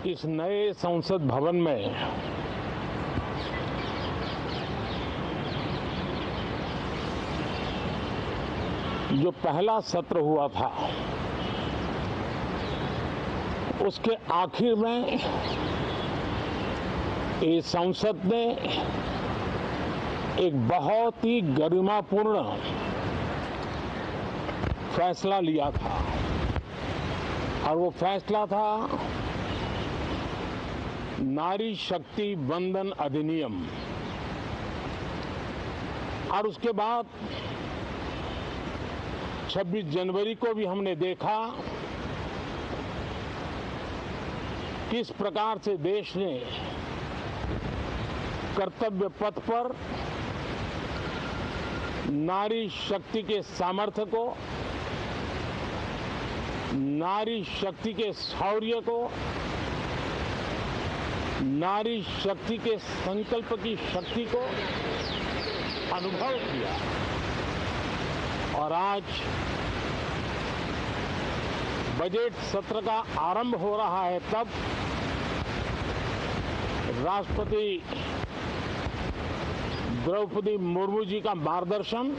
इस नए संसद भवन में जो पहला सत्र हुआ था उसके आखिर में इस संसद ने एक बहुत ही गरिमापूर्ण फैसला लिया था और वो फैसला था नारी शक्ति वंदन अधिनियम। और उसके बाद 26 जनवरी को भी हमने देखा किस प्रकार से देश ने कर्तव्य पथ पर नारी शक्ति के सामर्थ्य को, नारी शक्ति के शौर्य को, नारी शक्ति के संकल्प की शक्ति को अनुभव किया। और आज बजट सत्र का आरंभ हो रहा है, तब राष्ट्रपति द्रौपदी मुर्मू जी का मार्गदर्शन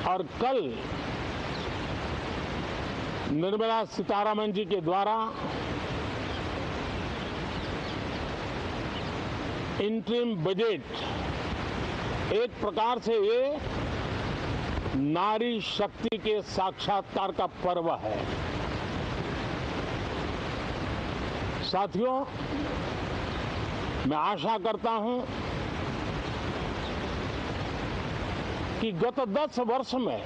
और कल निर्मला सीतारमण जी के द्वारा इंटरिम बजट एक प्रकार से ये नारी शक्ति के साक्षात्कार का पर्व है। साथियों, मैं आशा करता हूं कि गत 10 वर्ष में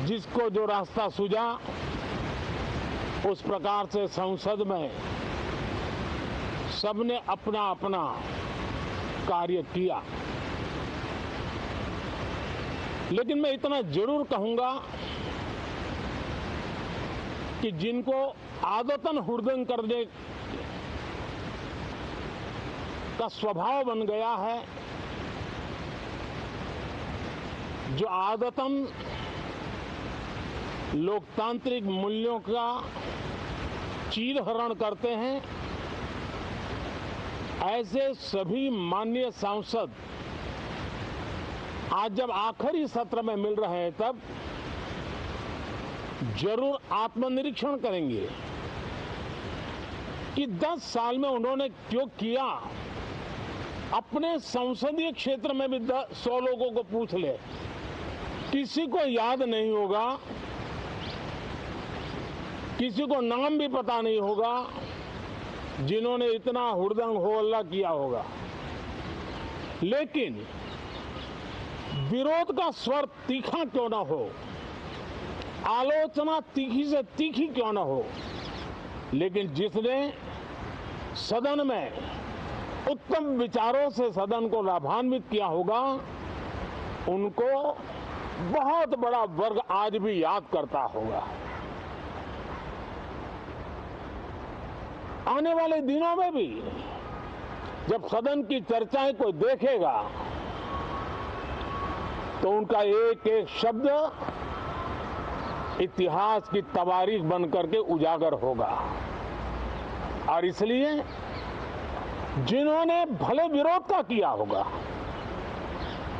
जिसको जो रास्ता सूझा उस प्रकार से संसद में सबने अपना अपना कार्य किया। लेकिन मैं इतना जरूर कहूंगा कि जिनको आदतन हुड़दंग करने का स्वभाव बन गया है, जो आदतन लोकतांत्रिक मूल्यों का चीरहरण करते हैं, ऐसे सभी माननीय सांसद आज जब आखिरी सत्र में मिल रहे हैं तब जरूर आत्मनिरीक्षण करेंगे कि 10 साल में उन्होंने क्यों किया। अपने संसदीय क्षेत्र में भी 100 लोगों को पूछ ले, किसी को याद नहीं होगा, किसी को नाम भी पता नहीं होगा जिन्होंने इतना हुड़दंग हो हल्ला किया होगा। लेकिन विरोध का स्वर तीखा क्यों ना हो, आलोचना तीखी से तीखी क्यों ना हो, लेकिन जिसने सदन में उत्तम विचारों से सदन को लाभान्वित किया होगा, उनको बहुत बड़ा वर्ग आज भी याद करता होगा। आने वाले दिनों में भी जब सदन की चर्चाएं कोई देखेगा तो उनका एक एक शब्द इतिहास की तवारीख बन करके उजागर होगा। और इसलिए जिन्होंने भले विरोध का किया होगा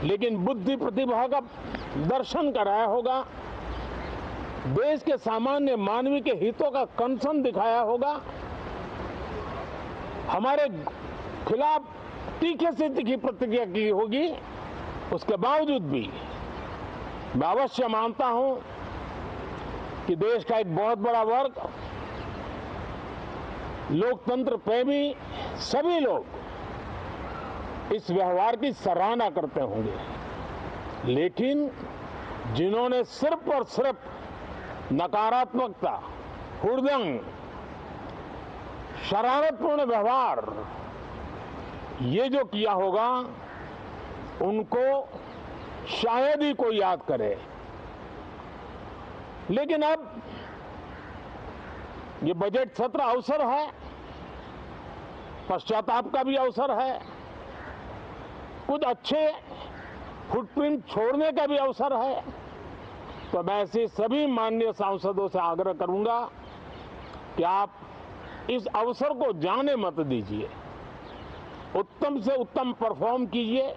लेकिन बुद्धि प्रतिभा का दर्शन कराया होगा, देश के सामान्य मानवी के हितों का कंसर्न दिखाया होगा, हमारे खिलाफ तीखे से तीखी प्रतिक्रिया की होगी, उसके बावजूद भी मैं अवश्य मानता हूं कि देश का एक बहुत बड़ा वर्ग, लोकतंत्र प्रेमी सभी लोग इस व्यवहार की सराहना करते होंगे। लेकिन जिन्होंने सिर्फ और सिर्फ नकारात्मकता, हुड़दंग, शरारतपूर्ण व्यवहार ये जो किया होगा, उनको शायद ही कोई याद करे। लेकिन अब ये बजट सत्र अवसर है, पश्चाताप का भी अवसर है, कुछ अच्छे फुटप्रिंट छोड़ने का भी अवसर है। तो मैं ऐसे सभी माननीय सांसदों से आग्रह करूंगा कि आप इस अवसर को जाने मत दीजिए, उत्तम से उत्तम परफॉर्म कीजिए,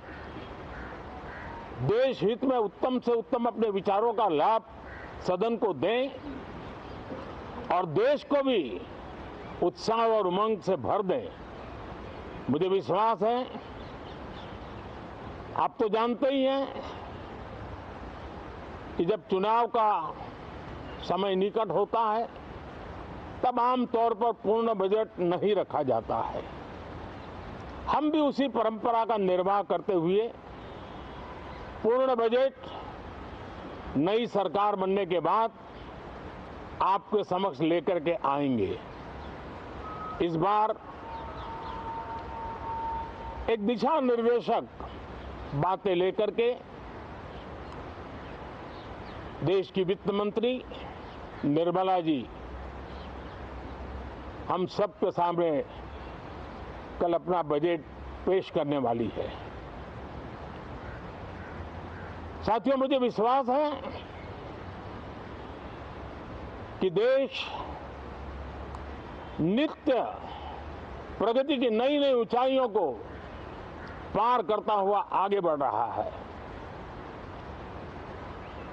देश हित में उत्तम से उत्तम अपने विचारों का लाभ सदन को दें और देश को भी उत्साह और उमंग से भर दें। मुझे विश्वास है, आप तो जानते ही हैं कि जब चुनाव का समय निकट होता है तब आमतौर पर पूर्ण बजट नहीं रखा जाता है। हम भी उसी परंपरा का निर्वाह करते हुए पूर्ण बजट नई सरकार बनने के बाद आपके समक्ष लेकर के आएंगे। इस बार एक दिशा निर्देशक बातें लेकर के देश की वित्त मंत्री निर्मला जी हम सबके सामने कल अपना बजट पेश करने वाली है। साथियों, मुझे विश्वास है कि देश नित्य प्रगति की नई नई ऊंचाइयों को पार करता हुआ आगे बढ़ रहा है।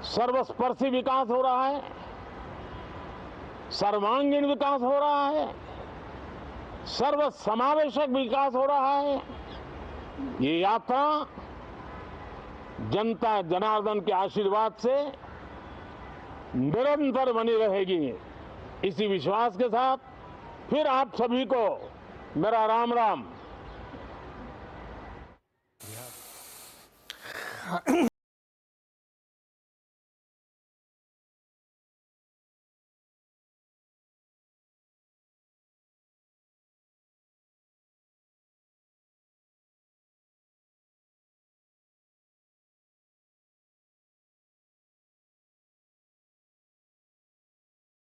सर्वस्पर्शी विकास हो रहा है, सर्वांगीण विकास हो रहा है, सर्व समावेशक विकास हो रहा है। ये यात्रा जनता जनार्दन के आशीर्वाद से निरंतर बनी रहेगी। इसी विश्वास के साथ फिर आप सभी को मेरा राम राम।